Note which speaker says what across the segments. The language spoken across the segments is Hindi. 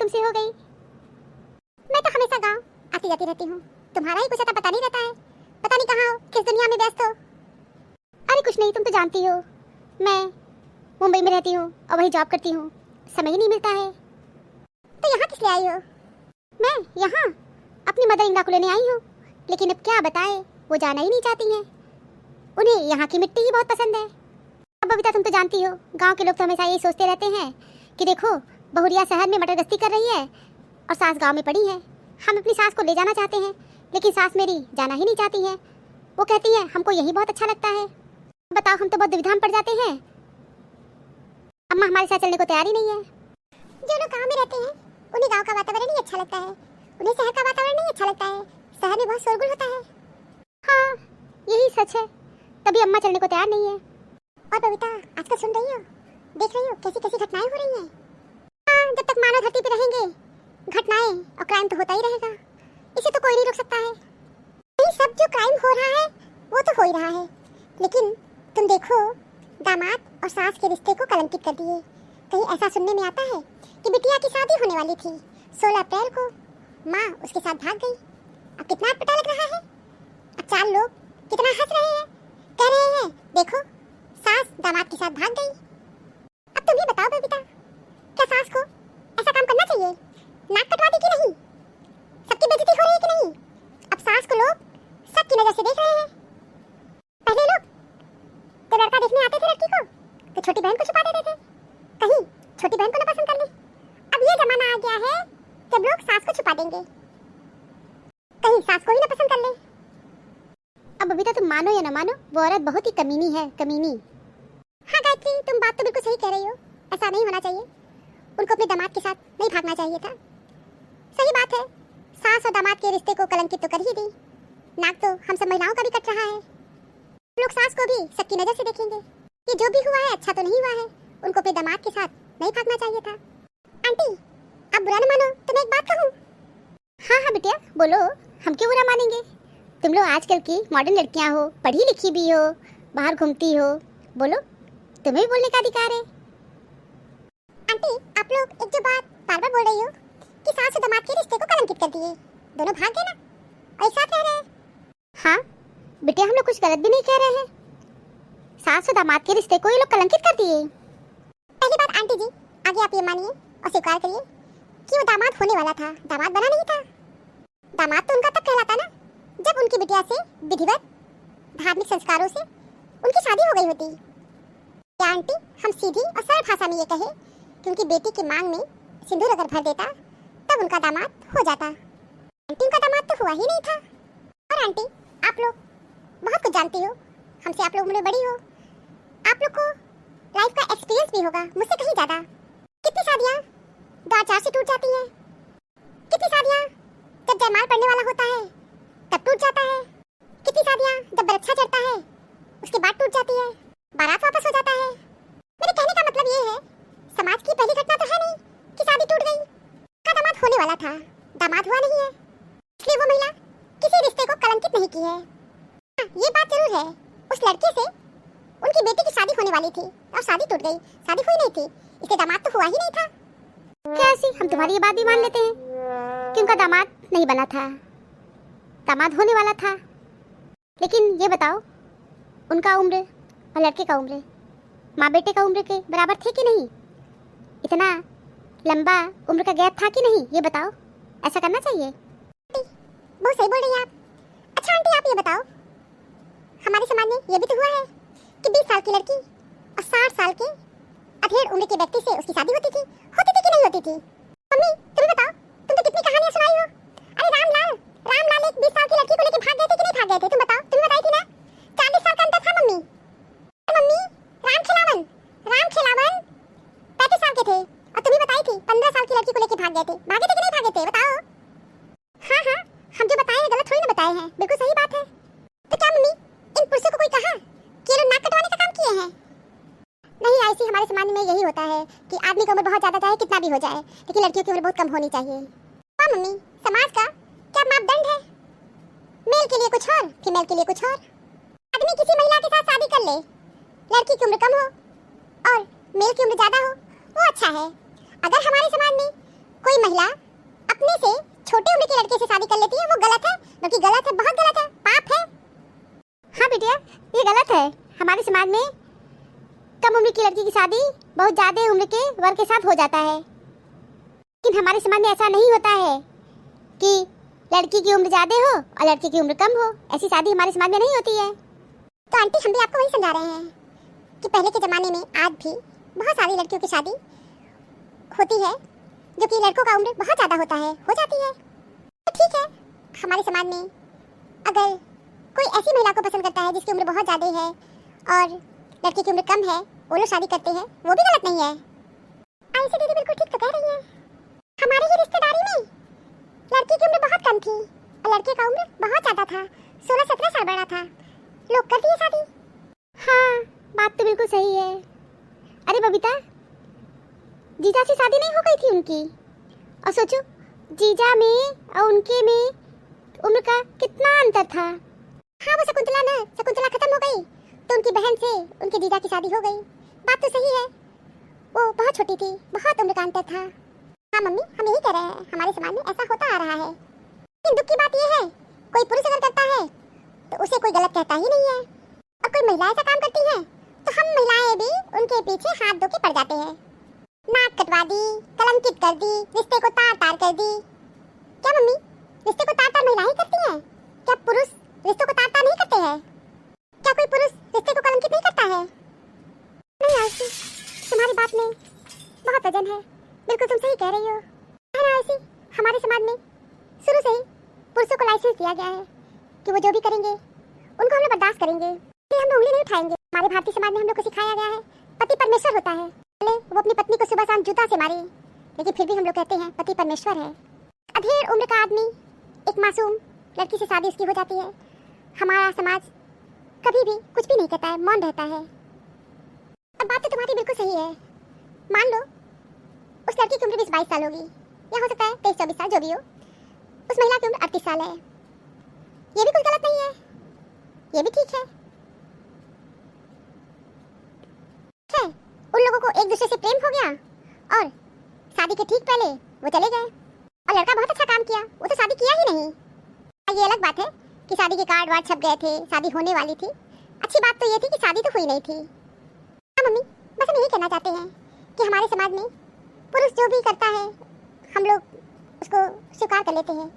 Speaker 1: तुमसे हो गई? मैं तो हमेशा गांव आती जाती रहती हूँ, तुम्हारा ही कुछ आता पता नहीं रहता है। पता नहीं कहाँ हो, किस दुनिया में व्यस्त हो। अरे कुछ नहीं, तुम तो जानती हो मैं मुंबई में रहती हूँ और वही जॉब करती हूँ, समय ही नहीं मिलता है। तो यहाँ किस लिए आई हो? मैं यहाँ अपनी मदर इन लॉ को लेने आई हूँ, लेकिन अब क्या बताए, वो जाना ही नहीं चाहती हैं। उन्हें यहाँ की मिट्टी ही बहुत पसंद है। अब बबीता तुम तो जानती हो, गांव के लोग तो हमेशा यही सोचते रहते हैं कि देखो बहुरिया शहर में मटर गश्ती कर रही है और सास गांव में पड़ी है। हम अपनी सास को ले जाना चाहते हैं, लेकिन सास मेरी जाना ही नहीं चाहती है। वो कहती है हमको यही बहुत अच्छा लगता है। बताओ, हम तो बहुत दुविधा में पड़ जाते हैं। अम्मा हमारे साथ चलने को तैयार ही नहीं है। जो लोग गाँव में रहते हैं उन्हें गाँव का वातावरण नहीं अच्छा लगता है, उन्हें शहर का वातावरण नहीं अच्छा लगता है। शहर में बहुत शोरगुल होता है। हाँ यही सच है, तभी अम्मा चलने को तैयार नहीं है। और बबीता आजकल सुन रही हो, देख रही हो कैसी कैसी घटनाएं हो रही हैं। हाँ, जब तक मानव धरती पे रहेंगे घटनाएं और क्राइम तो होता ही रहेगा, इसे तो कोई नहीं रोक सकता है। ये सब जो क्राइम हो रहा है वो तो हो ही रहा है, लेकिन तुम देखो दामाद और सास के रिश्ते को कलंकित कर दिए। कहीं ऐसा सुनने में आता है कि बिटिया की शादी होने वाली थी 16 अप्रैल को, माँ उसके साथ भाग गई। अब कितना अटपटा लग रहा है। अब 4 लोग कितना हंस रहे हैं, कह रहे हैं देखो सास दामाद के साथ भाग गई। अब तुम ही बताओ बबीता, क्या सास को ऐसा काम करना चाहिए? नाक कटवा दी कि नहीं? सबकी बेइज्जती हो रही है कि नहीं? अब सास को लोग सबकी नजर से देख रहे हैं। पहले लोग तो लड़का देखने आते थे लड़की को तो छोटी बहन को छुपा देते थे, कहीं छोटी बहन को ना पसंद कर ले। अब ये जमाना आ गया है जब लोग सास को छुपा देंगे, कहीं सास को ही ना पसंद कर ले। अब बबीता तुम मानो या ना मानो, वो औरत बहुत ही कमीनी है, कमीनी। हाँ गायत्री, तुम बात तो बिल्कुल सही कह रही हो। ऐसा नहीं होना चाहिए, उनको अपने दामाद के साथ नहीं भागना चाहिए था। सही बात है, सास और दामाद के रिश्ते को कलंकित तो कर ही दी। नाक तो हम सब महिलाओं का भी कट रहा है। लोग सास को भी सबकी नजर से देखेंगे। ये जो भी हुआ है अच्छा तो नहीं हुआ है, उनको अपने दामाद के साथ नहीं भागना चाहिए था। आंटी आप बुरा न मानो तो मैं एक बात कहूँ। हाँ हाँ बिटिया बोलो, हम क्यों बुरा मानेंगे? तुम लोग आजकल की मॉडर्न लड़कियां हो, पढ़ी लिखी भी हो, बाहर घूमती हो, बोलो तुम्हें भी बोलने का अधिकार है। आंटी आप लोग एक जो बात बार बार बोल रही हो कि सास और दामाद के रिश्ते को कलंकित कर दिए, दोनों भाग गए ना और एक साथ रह रहे हैं। हाँ बेटे, हम लोग कुछ गलत भी नहीं कह रहे हैं। सास और दामाद के रिश्ते को ये लोग कलंकित कर दिए। पहली बात आंटी जी, आगे आप ये मानिए और स्वीकार करिए कि वो दामाद होने वाला था, दामाद बना नहीं था। दामाद तो उनका तब कहलाता ना जब उनकी बिटिया से विधिवत धार्मिक संस्कारों से उनकी शादी हो गई होती। क्या आंटी हम सीधी और सरल भाषा में ये कहे कि उनकी बेटी की मांग में सिंदूर अगर भर देता तब उनका दामाद हो जाता। आंटी उनका दामाद तो हुआ ही नहीं था। और आंटी आप लोग बहुत कुछ जानती हो, हमसे आप लोग उम्र में बड़ी हो, आप लोग को लाइफ का एक्सपीरियंस भी होगा मुझसे कहीं ज्यादा। कितनी शादियाँ 2-4 से टूट जाती हैं, कितनी शादियाँ जब जयमाल पड़ने वाला होता है तब टूट जाता है, कितनी शादियाँ जब बरच्छा चढ़ता है उसके बाद टूट जाती है, बारात वापस हो जाता है। मेरे कहने का मतलब ये है, समाज की पहली घटना तो है नहीं कि शादी टूट गई। का दामाद होने वाला था, दामाद हुआ नहीं है, इसलिए वो महिला किसी रिश्ते को कलंकित नहीं की है। हाँ, ये बात जरूर है, उस लड़के से उनकी बेटी की शादी होने वाली थी और शादी टूट गई, शादी हुई नहीं थी, इसलिए दामाद तो हुआ ही नहीं था। कैसी हम तुम्हारी ये बात भी मान लेते हैं कि उनका दामाद नहीं बना था, दामाद होने वाला था। लेकिन ये बताओ, उनका उम्र और लड़के का उम्र माँ बेटे का उम्र के बराबर थे कि नहीं? इतना लंबा उम्र का गैप था कि नहीं, ये बताओ। ऐसा करना चाहिए। बहुत सही बोल रही हैं आप। अच्छा आंटी आप ये बताओ, हमारे समाज में ये भी तो हुआ है कि 20 साल की लड़की और 60 साल के अधेड़ उम्र के व्यक्ति से उसकी शादी होती थी कि नहीं होती थी? मम्मी तुम बताओ, तुम तो कितनी कहानियां सुनाई हो। अरे रामलाल एक 20 साल की लड़की को लेकर भाग गए थे कि नहीं भाग गए थे? तुम बताओ, तुम बताई थी ना 40 साल का अंतर था। मम्मी राम खिलावन 35 साल के थे और तुम्हें बताई थी 15 साल की लड़की को लेकर भाग गए थे। भागे थे कि नहीं भागे थे बताओ। हाँ हम जो बताए हैं गलत थोड़ी ना बताए हैं, बिल्कुल सही बात है। तो क्या मम्मी इन पुरुषों को कोई कहा कि ये लोग नाक कटवाने का काम किए हैं? नहीं, ऐसी हमारे समाज में यही होता है कि आदमी की उम्र बहुत ज्यादा चाहे कितना भी हो जाए, लेकिन लड़कियों की उम्र बहुत कम होनी चाहिए। हाँ मम्मी, समाज का क्या मापदंड है? मेल के लिए कुछ और, फीमेल के लिए कुछ और। आदमी किसी महिला के साथ शादी कर ले, लड़की की उम्र कम हो और मेल की उम्र ज्यादा हो, वो अच्छा है। अगर हमारे समाज में कोई महिला अपने से छोटे उम्र के लड़के से शादी कर लेती है वो गलत है, बल्कि गलत है, बहुत गलत है, पाप है। हाँ बिटिया, ये गलत है। हमारे समाज में कम उम्र की लड़की की शादी बहुत ज्यादा उम्र के वर के साथ हो जाता है, लेकिन हमारे समाज में ऐसा नहीं होता है कि लड़की की उम्र ज्यादा हो और लड़की की उम्र कम हो। ऐसी शादी हमारे समाज में नहीं होती है। तो आंटी, हम भी आपको वही समझा रहे हैं कि पहले के ज़माने में आज भी बहुत सारी लड़कियों की शादी होती है जो कि लड़कों का उम्र बहुत ज़्यादा होता है, हो जाती है। तो ठीक है, हमारे समाज में अगर कोई ऐसी महिला को पसंद करता है जिसकी उम्र बहुत ज़्यादा है और लड़की की उम्र कम है, वो लोग शादी करते हैं, वो भी गलत नहीं है। आयशा दीदी बिल्कुल ठीक तो कह रही है। हमारे ही रिश्तेदारी में लड़की की उम्र बहुत कम थी और लड़के का उम्र बहुत ज़्यादा था, 16-17 साल बड़ा था। लोग कर दिए शादी। हाँ, बात तो बिल्कुल सही है। अरे बबीता, जीजा से शादी नहीं हो गई थी उनकी, और सोचो जीजा में और उनके में उम्र का कितना अंतर था। हाँ, वो शकुंतला खत्म हो गई तो उनकी बहन से उनके जीजा की शादी हो गई। बात तो सही है, वो बहुत छोटी थी, बहुत उम्र का अंतर था। हाँ मम्मी, हम यही कह रहे हैं, हमारे समाज में ऐसा होता आ रहा है। लेकिन दुख की बात यह है, कोई पुरुष अगर करता है तो उसे कोई गलत कहता ही नहीं है, और कोई महिला ऐसा काम करती है तो हम महिलाएं भी उनके पीछे हाथ धो के पड़ जाते हैं। नाक कटवा दी, कलंकित कर दी, रिश्ते को तार तार कर दी। क्या मम्मी, रिश्ते को तार तार महिलाएं करती हैं? क्या पुरुष रिश्तों को तार तार नहीं करते हैं? क्या कोई पुरुष रिश्ते को कलंकित नहीं करता है? नहीं आयशी, तुम्हारी बात में बहुत वजन है, बिल्कुल तुम सही कह रही हो। है ना आयशी, हमारे समाज में शुरू से ही पुरुषों को लाइसेंस दिया गया है कि वो जो भी करेंगे उनको हम लोग बर्दाश्त करेंगे, हम उंगली नहीं उठाएंगे। हमारे भारतीय समाज में हम लोग को सिखाया गया है पति परमेश्वर होता है। भले वो अपनी पत्नी को सुबह शाम जूता से मारे, लेकिन फिर भी हम लोग कहते हैं पति परमेश्वर है। अधेड़ उम्र का आदमी, एक मासूम लड़की से शादी उसकी हो जाती है, हमारा समाज कभी भी कुछ भी नहीं कहता है, मौन रहता है। अब बात तो तुम्हारी बिल्कुल सही है। मान लो उस लड़की की उम्र 20-22 साल होगी, या हो सकता है 23-24 साल, जो भी हो। उस महिला की उम्र 38 साल है, ये भी कुछ गलत नहीं है, ये भी ठीक है। उन लोगों को एक दूसरे से प्रेम हो गया और शादी के ठीक पहले वो चले गए, और लड़का बहुत अच्छा काम किया, वो तो शादी किया ही नहीं। ये अलग बात है कि शादी के कार्ड वार्ड छप गए थे, शादी होने वाली थी। अच्छी बात तो ये थी कि शादी तो हुई नहीं थी। हाँ मम्मी, बस हम यही कहना चाहते हैं कि हमारे समाज में पुरुष जो भी करता है हम लोग उसको स्वीकार कर लेते हैं,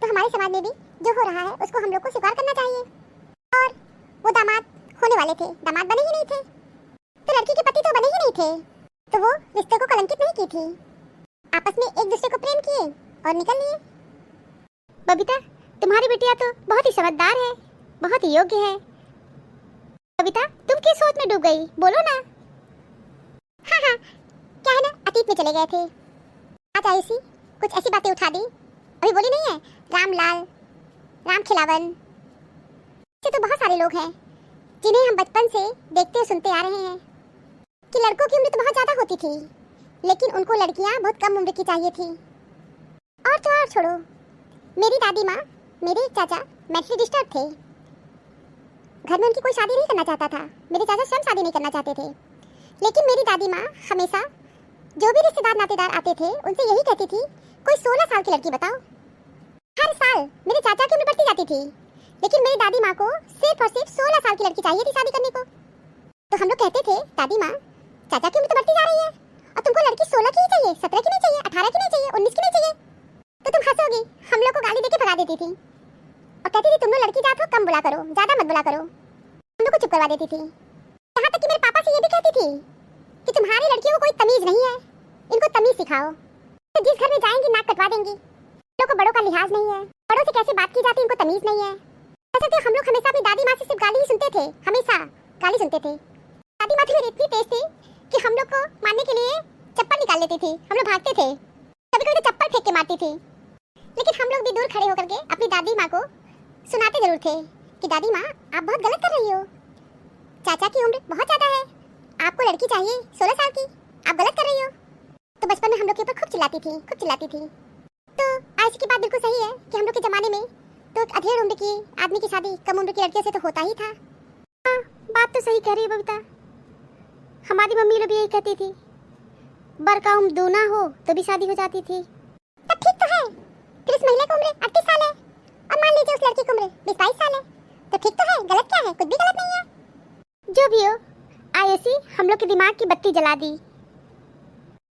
Speaker 1: तो हमारे समाज में भी जो हो रहा है उसको हम लोग को स्वीकार करना चाहिए। और वो दामाद होने वाले थे, दामाद बने ही नहीं थे, तो लड़की के पति तो बने ही नहीं थे, तो वो रिश्ते को कलंकित नहीं की थी। आपस में एक दूसरे को प्रेम किए और निकल लिए। बबीता, तुम्हारी बिटिया तो बहुत ही समझदार है, बहुत ही योग्य है। बबीता, तुम किस सोच में डूब गई, बोलो ना। हाँ हाँ, क्या है ना, अतीत में चले गए थे। आज आयुषी कुछ ऐसी बातें उठा दी, अभी बोली नहीं है, रामलाल, राम खिलावन, ऐसे तो बहुत सारे लोग हैं जिन्हें हम बचपन से देखते और सुनते आ रहे हैं कि लड़कों की उम्र तो बहुत ज्यादा होती थी, लेकिन उनको लड़कियां बहुत कम उम्र की चाहिए थी। और तो और छोड़ो, मेरी दादी माँ, मेरे चाचा मेंटली डिस्टर्ब थे, घर में उनकी कोई शादी नहीं करना चाहता था, मेरे चाचा स्वयं शादी नहीं करना चाहते थे, लेकिन मेरी दादी माँ हमेशा जो भी रिश्तेदार नातेदार आते थे उनसे यही कहती थी, कोई 16 साल की लड़की बताओ। हर साल मेरे चाचा की उम्र बढ़ती जाती थी, लेकिन मेरी दादी माँ को सिर्फ और सिर्फ 16 साल की लड़की चाहिए थी शादी करने को। तो हम लोग कहते थे, दादी माँ, चाचा की उम्र तो बढ़ती जा रही है और तुमको लड़की 16 की ही चाहिए, 17 की नहीं चाहिए, 18 की नहीं चाहिए, 19 की नहीं चाहिए। तो तुम हंसोगी, हम लोग को गाली देके भगा देती थी और कहती थी, तुम लोग लड़की जात हो, कम बुला करो, ज्यादा मत बुला करो। हम लोग को चुप करवा देती थी। यहाँ तक कि मेरे पापा से ये भी कहती थी कि तुम्हारी लड़कियों को कोई तमीज नहीं है, इनको तमीज सिखाओ। तो जिस घर में जाएंगी नाक कटवा देंगी। लोगों को बड़ों का लिहाज नहीं है, बड़ों से कैसे बात की जाती इनको तमीज नहीं है। ऐसे तो हम लोग हमेशा अपनी दादी माँ से सिर्फ गाली ही सुनते थे, हमेशा गाली सुनते थे। दादी माँ तो मेरी इतनी तेज थी कि हम लोग को मारने के लिए चप्पल निकाल लेती थी, हम लोग भागते थे, कभी कभी तो चप्पल फेंक के मारती थी। लेकिन हम लोग भी दूर खड़े होकर के अपनी दादी माँ को सुनाते जरूर थे कि दादी माँ, आप बहुत गलत कर रही हो, चाचा की उम्र बहुत ज्यादा है, आपको लड़की चाहिए 16 साल की, आप गलत कर रही हो। तो बचपन में हम लोग के ऊपर खूब चिल्लाती थी। तो आज की बात बिल्कुल सही है कि हम लोग के जमाने में तो एक अधेड़ उम्र की आदमी की शादी कम उम्र की लड़कियों से तो होता ही था। हाँ, बात तो सही कह रही है बबीता, हमारी मम्मी लोग भी यही कहती थी, बर का उम्र दूना हो तो भी शादी हो जाती थी, की उम्र 38 साल है और मान लीजिए उस लड़की की उम्र 20-22 साल है, तो ठीक तो है? गलत क्या है? कुछ भी गलत नहीं है। जो भी हो, आयुषी हम लोग के दिमाग की बत्ती जला दी,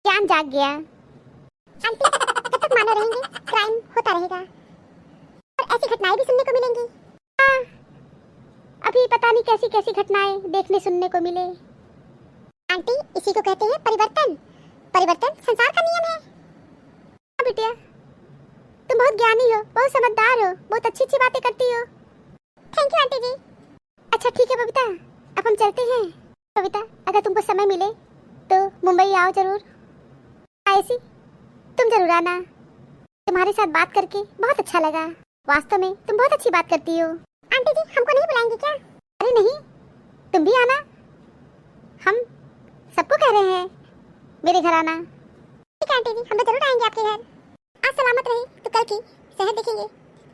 Speaker 1: ज्ञान जाग गया। आंटी कब तक मानो रहेंगे? क्राइम होता रहेगा और ऐसी घटनाएं भी सुनने को मिलेंगी। हाँ, अभी पता नहीं कैसी कैसी घटनाएं देखने सुनने को मिले। आंटी इसी को कहते हैं परिवर्तन। परिवर्तन संसार का नियम है। हाँ बिटिया, तुम बहुत ज्ञानी हो, बहुत समझदार हो, बहुत अच्छी अच्छी बातें करती हो। थैंक यू आंटी जी। अच्छा ठीक है बबीता, अब हम चलते हैं। बबीता अगर तुमको समय मिले तो मुंबई आओ जरूर। आयुषी तुम जरूर आना, तुम्हारे साथ बात करके बहुत अच्छा लगा। वास्तव में तुम बहुत अच्छी बात करती हो। आंटी जी हमको नहीं बुलाएंगी क्या? अरे नहीं, तुम भी आना, हम सबको कह रहे हैं मेरे घर आना। ठीक है आंटी जी, हम तो जरूर आएंगे आपके घर। आज सलामत रहे तो कल की शहर देखेंगे,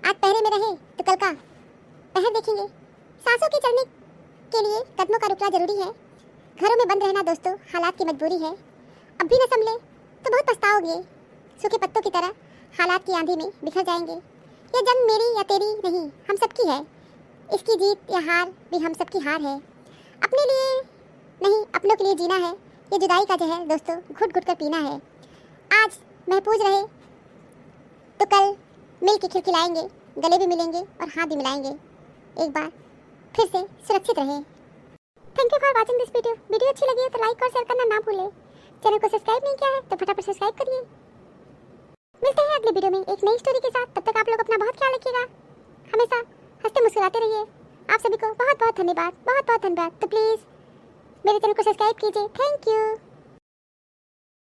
Speaker 1: आज पहरे में रहे तो कल का पहर देखेंगे। सांसों के चलने के लिए कदमों का रुकना जरूरी है। घरों में बंद रहना दोस्तों हालात की मजबूरी है। अब भी न संभले तो बहुत पछताओगे। सूखे पत्तों की तरह हालात की आंधी में बिखर जाएंगे। ये जंग मेरी या तेरी नहीं, हम सबकी है। इसकी जीत या हार भी हम सबकी हार है। अपने लिए नहीं, अपनों के लिए जीना है। ये जुदाई का जहर दोस्तों घुट घुट कर पीना है। आज महफूज रहे तो कल मिल के खिलखिलाएंगे, गले भी मिलेंगे और हाथ भी मिलाएंगे। एक बार फिर से सुरक्षित रहे। Thank you for watching this video. Video अच्छी लगी है तो लाइक और शेयर करना ना भूलें। चैनल को सब्सक्राइब नहीं किया है तो फटाफट सब्सक्राइब करिए। मिलते हैं अगले वीडियो में एक नई स्टोरी के साथ। तब तक आप लोग अपना बहुत ख्याल रखिएगा। हमेशा हंसते मुस्कुराते रहिए। आप सभी को बहुत बहुत धन्यवाद, बहुत बहुत धन्यवाद। तो प्लीज़ मेरे चैनल को सब्सक्राइब कीजिए। Thank you.